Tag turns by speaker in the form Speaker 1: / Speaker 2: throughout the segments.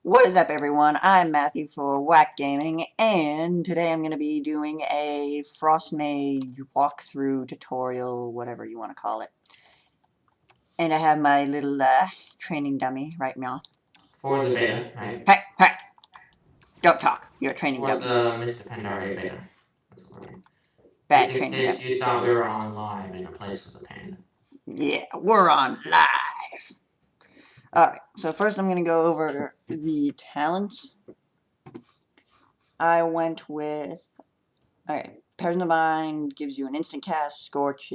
Speaker 1: What is up, everyone? I'm Matthew for Whack Gaming, and today I'm going to be doing a Frost Mage walkthrough tutorial, whatever you want to call it. And I have my little training dummy right now.
Speaker 2: For the beta, right?
Speaker 1: Hey, hey! Don't talk. You're a training
Speaker 2: For
Speaker 1: dummy.
Speaker 2: the Mr. Pandaria beta. That's what we're doing.
Speaker 1: Bad
Speaker 2: Just in
Speaker 1: training
Speaker 2: case
Speaker 1: dummy.
Speaker 2: you thought we were on live in a place with a panda.
Speaker 1: Yeah, we're on live. Alright, so first I'm going to go over the talents. I went with... Alright, Pairs in the Mind gives you an instant cast. Scorch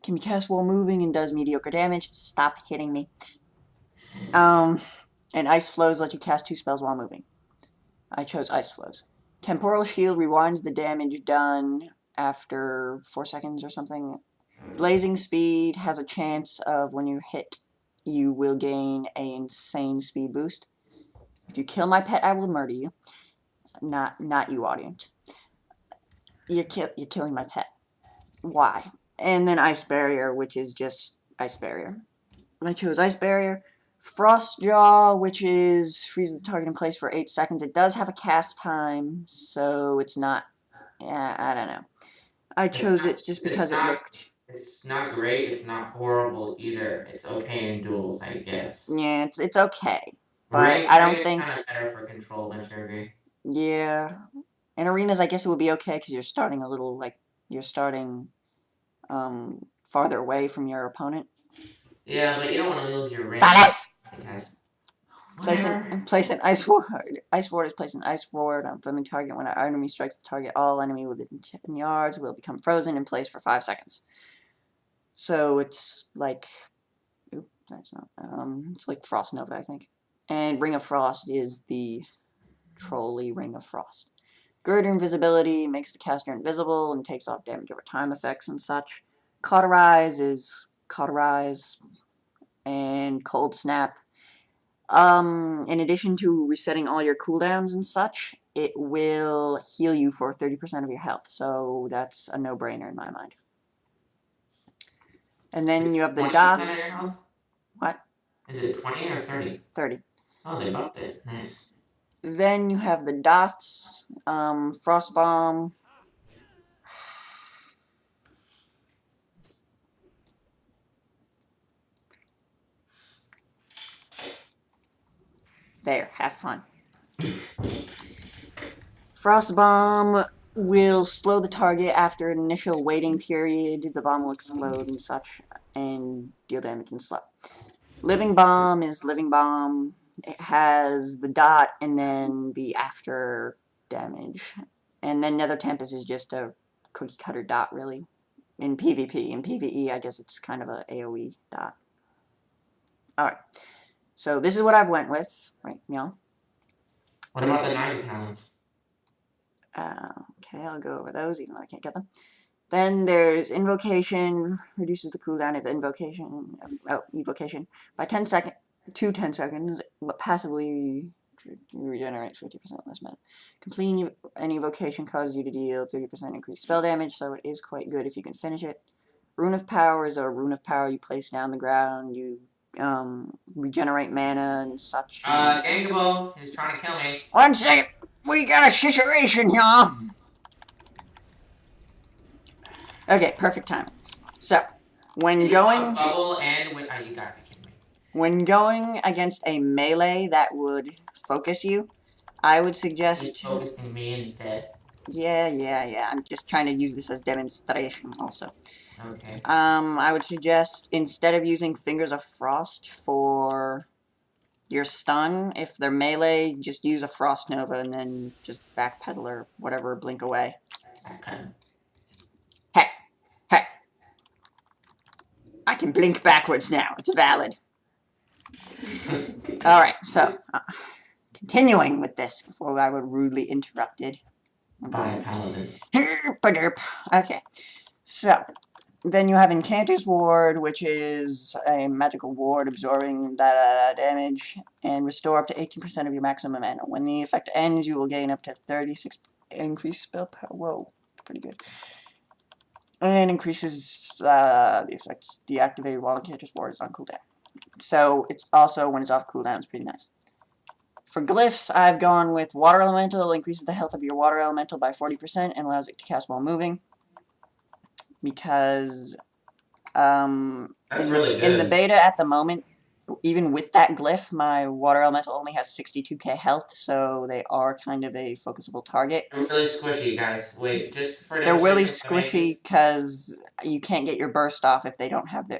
Speaker 1: can be cast while moving and does mediocre damage. Stop hitting me. And Ice Flows let you cast 2 spells while moving. I chose Ice Flows. Temporal Shield rewinds the damage done after 4 seconds or something. Blazing Speed has a chance of when you hit, you will gain an insane speed boost. If you kill my pet, I will murder you. Not you, audience. You're killing my pet. Why? And then Ice Barrier, which is just Ice Barrier. I chose Ice Barrier. Frost Jaw, which is freeze the target in place for 8 seconds. It does have a cast time, so it's not... I don't know. I chose it just because it looked...
Speaker 2: It's not great, it's not horrible either. It's okay in duels, I guess.
Speaker 1: Yeah, it's okay. But I don't think...
Speaker 2: It's kind of better for control, don't you agree?
Speaker 1: Yeah. In arenas, I guess it would be okay because you're starting a little, like... You're starting farther away from your opponent.
Speaker 2: Yeah, but you don't want to lose your range.
Speaker 1: Silence!
Speaker 2: Because
Speaker 1: Place an Ice Ward. Ice Ward is placed an Ice Ward on friendly target. When an enemy strikes the target, all enemy within 10 yards will become frozen in place for 5 seconds. So it's like... Oop, that's not... it's like Frost Nova, I think. And Ring of Frost is the Trolly Ring of Frost. Greater Invisibility makes the caster invisible and takes off damage over time effects and such. Cauterize is Cauterize. And Cold Snap. In addition to resetting all your cooldowns and such, it will heal you for 30% of your health. So that's a no-brainer in my mind. And then you have the dots. What?
Speaker 2: Is it 20 or 30?
Speaker 1: 30.
Speaker 2: Oh, they buffed it. Nice.
Speaker 1: Then you have the dots. Frost Bomb. There, have fun. Frost Bomb will slow the target after an initial waiting period. The bomb will explode and such, and deal damage and slow. Living Bomb is Living Bomb. It has the dot and then the after damage. And then Nether Tempest is just a cookie cutter dot, really. In PvP. In PvE, I guess it's kind of a AoE dot. Alright. So this is what I've went with, right, Meow?
Speaker 2: What about the 9 talents?
Speaker 1: Okay, I'll go over those, even though I can't get them. Then there's Invocation, reduces the cooldown of Evocation by 10 seconds to 10 seconds, but passively regenerates 50% less mana. Completing an evocation causes you to deal 30% increased spell damage, so it is quite good if you can finish it. Rune of Power is a rune of power you place down the ground. You regenerate mana and such.
Speaker 2: Gankable, he's trying to kill me.
Speaker 1: 1 second! We got a situation here! Okay, perfect timing. So, when going...
Speaker 2: Bubble and you got me kidding me.
Speaker 1: When going against a melee that would focus you, I would suggest...
Speaker 2: He's focusing me instead.
Speaker 1: Yeah. I'm just trying to use this as demonstration also.
Speaker 2: Okay.
Speaker 1: I would suggest, instead of using Fingers of Frost for your stun, if they're melee, just use a Frost Nova and then just backpedal or whatever, blink away. Hey! I can blink backwards now. It's valid. Alright, so, continuing with this before I was rudely interrupted.
Speaker 2: By a paladin.
Speaker 1: Okay, so, then you have Incanter's Ward, which is a magical ward absorbing damage, and restore up to 18% of your maximum mana. When the effect ends, you will gain up to 36 increased spell power. Whoa, pretty good. And increases the effects deactivated while Incanter's Ward is on cooldown. So, it's also, when it's off cooldown, it's pretty nice. For glyphs, I've gone with Water Elemental. Increases the health of your Water Elemental by 40% and allows it to cast while moving. Because
Speaker 2: That's really
Speaker 1: in the
Speaker 2: good.
Speaker 1: beta at the moment, even with that glyph, my Water Elemental only has 62k health, so they are kind of a focusable target.
Speaker 2: They're really squishy, guys. Wait, just for
Speaker 1: They're really
Speaker 2: demonstration for the
Speaker 1: squishy
Speaker 2: mages.
Speaker 1: because you can't get your burst off if you don't have
Speaker 2: Yeah,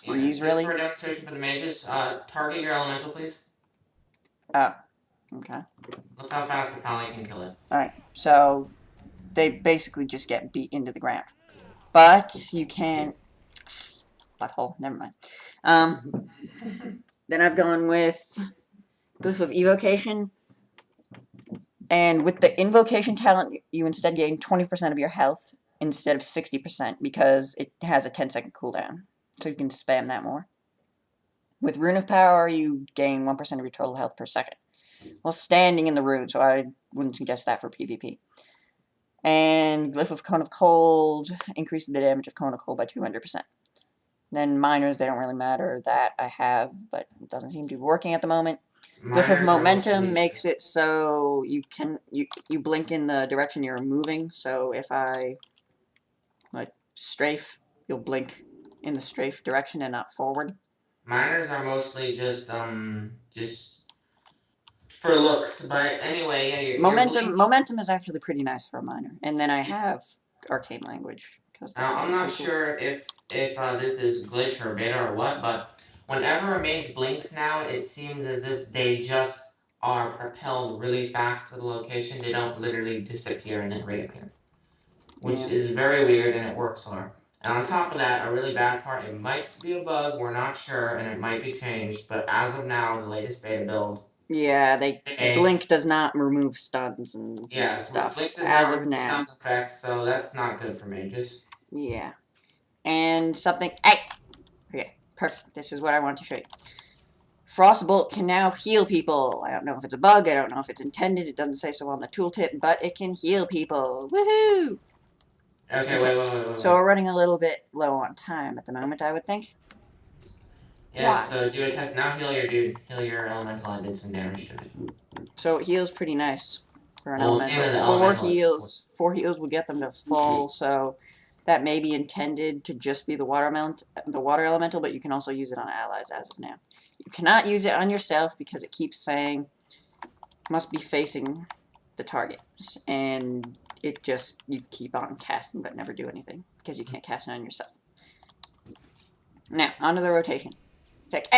Speaker 1: freeze,
Speaker 2: just
Speaker 1: really.
Speaker 2: for a demonstration for the mages, target your elemental, please.
Speaker 1: Oh, okay.
Speaker 2: Look how fast the Pally can kill it.
Speaker 1: Alright, so they basically just get beat into the ground. But you can... Butthole, never mind. Then I've gone with Glyph of Evocation. And with the Invocation talent, you instead gain 20% of your health instead of 60% because it has a 10-second cooldown. So you can spam that more. With Rune of Power, you gain 1% of your total health per second. Well, standing in the rune, so I wouldn't suggest that for PvP. And Glyph of Cone of Cold increases the damage of Cone of Cold by 200%. Then Miners, they don't really matter. That I have, but it doesn't seem to be working at the moment. Glyph of Momentum makes it so you blink in the direction you're moving. So if I like strafe, you'll blink in the strafe direction and not forward.
Speaker 2: Miners are mostly just for looks, but anyway, yeah,
Speaker 1: Momentum is actually pretty nice for a miner. And then I have Arcane Language because
Speaker 2: Now, I'm not
Speaker 1: cool.
Speaker 2: sure if this is glitch or beta or what, but whenever a mage blinks now, it seems as if they just are propelled really fast to the location. They don't literally disappear and then reappear, which is very weird, and it works for. And on top of that, a really bad part, it might be a bug, we're not sure, and it might be changed, but as of now, in the latest beta build,
Speaker 1: yeah, Blink does not remove stuns and stuff
Speaker 2: Blink does
Speaker 1: as
Speaker 2: not
Speaker 1: of
Speaker 2: remove
Speaker 1: now.
Speaker 2: stun effects, so that's not good for mages.
Speaker 1: Yeah. And something... Hey! Okay, perfect. This is what I want to show you. Frostbolt can now heal people. I don't know if it's a bug, I don't know if it's intended, it doesn't say so on the tooltip, but it can heal people. Woohoo!
Speaker 2: Okay, wait.
Speaker 1: So we're running a little bit low on time at the moment, I would think.
Speaker 2: Yes, so do a test now. Heal your dude. Heal your elemental. I did some damage to it.
Speaker 1: So it heals pretty nice for an
Speaker 2: Well, we'll see
Speaker 1: elemental.
Speaker 2: when the
Speaker 1: Four
Speaker 2: elemental
Speaker 1: heals. 4 heals will get them to full, so that may be intended to just be the water elemental, but you can also use it on allies as of now. You cannot use it on yourself because it keeps saying must be facing the target, and it just, you keep on casting but never do anything because you can't cast it on yourself. Now, onto the rotation. It's like,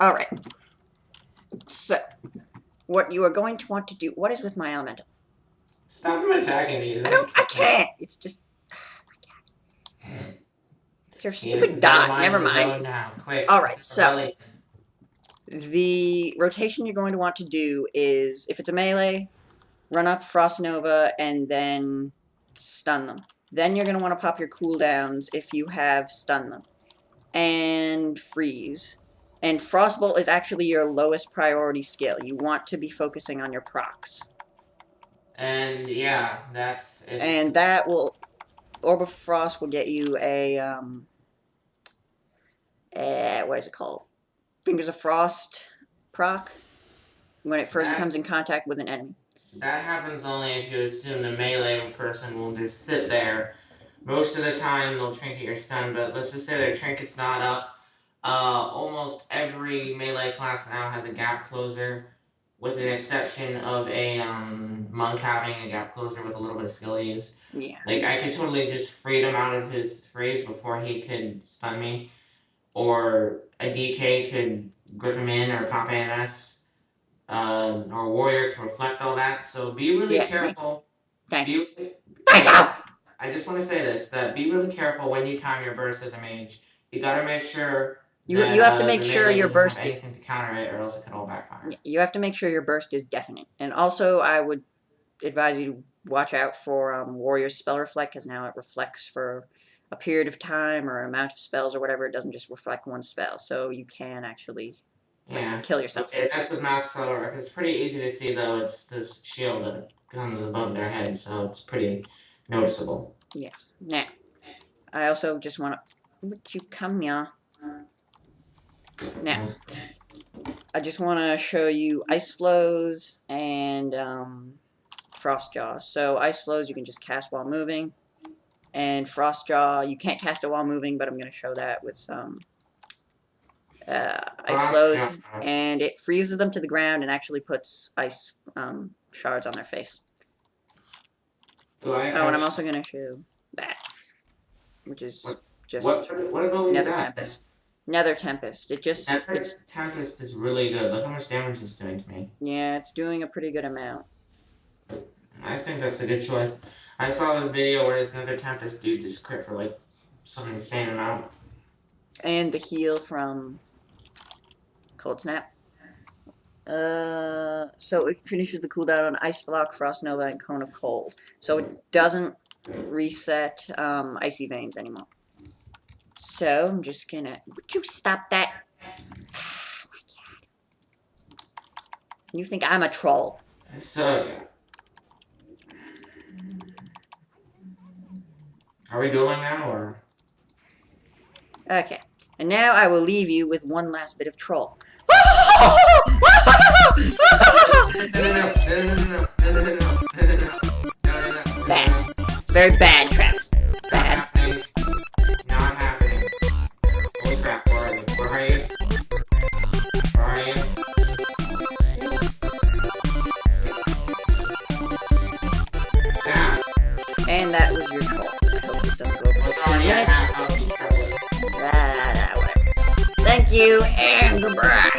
Speaker 1: alright. So, what you are going to want to do, what is with my elemental?
Speaker 2: Stop him attacking me.
Speaker 1: I can't. It's just, oh my god. It's your stupid dot. Never mind. Alright, so the rotation you're going to want to do is, if it's a melee, run up Frost Nova and then stun them. Then you're going to want to pop your cooldowns if you have stun them. And freeze. And Frostbolt is actually your lowest priority skill. You want to be focusing on your procs.
Speaker 2: And yeah, that's it.
Speaker 1: And that will... Orb of Frost will get you a, what is it called? Fingers of Frost proc when it first comes in contact with an enemy.
Speaker 2: That happens only if you assume the melee person will just sit there. Most of the time, they'll trinket your stun, but let's just say their trinket's not up. Almost every melee class now has a gap closer, with an exception of a monk having a gap closer with a little bit of skill use.
Speaker 1: Yeah.
Speaker 2: Like, I could totally just freed him out of his freeze before he could stun me. Or a DK could grip him in, or pop AMS. Or warrior can reflect all that, so be really careful.
Speaker 1: Thank you.
Speaker 2: I just want to say this, that be really careful when you time your burst as a mage. You gotta make sure
Speaker 1: you have to make
Speaker 2: the
Speaker 1: sure
Speaker 2: melee
Speaker 1: your
Speaker 2: doesn't
Speaker 1: burst
Speaker 2: have anything to counter it, or else it could all backfire.
Speaker 1: You have to make sure your burst is definite. And also, I would advise you to watch out for Warrior's Spell Reflect, because now it reflects for a period of time or an amount of spells or whatever. It doesn't just reflect one spell, so you can actually kill yourself.
Speaker 2: Okay, that's with Mass Spell Reflect. It's pretty easy to see, though. It's this shield that comes above their head, so it's pretty noticeable.
Speaker 1: Yes. Now, I also just want to... Would you come here? Now, I just want to show you Ice Flows and Frost Jaw. So Ice Flows you can just cast while moving, and Frost Jaw you can't cast it while moving, but I'm going to show that with Ice Flows, and it freezes them to the ground and actually puts ice shards on their face. And I'm also going to show that, which is just
Speaker 2: what ability
Speaker 1: Nether
Speaker 2: is that?
Speaker 1: Tempest. Nether Tempest.
Speaker 2: Nether Tempest is really good. Look how much damage it's doing to me.
Speaker 1: Yeah, it's doing a pretty good amount.
Speaker 2: I think that's a good choice. I saw this video where this Nether Tempest dude just crit for like some insane amount.
Speaker 1: And the heal from Cold Snap. So it finishes the cooldown on Ice Block, Frost Nova, and Cone of Cold. So it doesn't reset Icy Veins anymore. So I'm just gonna. Would you stop that? Oh my god! You think I'm a troll?
Speaker 2: So, are we dueling now or?
Speaker 1: Okay. And now I will leave you with one last bit of troll. Bad. It's very bad, Travis. Bad.
Speaker 2: Not happening. Holy crap, where are you? Where are you? Where are you? Yeah.
Speaker 1: And that was your troll. I hope this doesn't go over 10 minutes. Whatever. Thank you, and goodbye.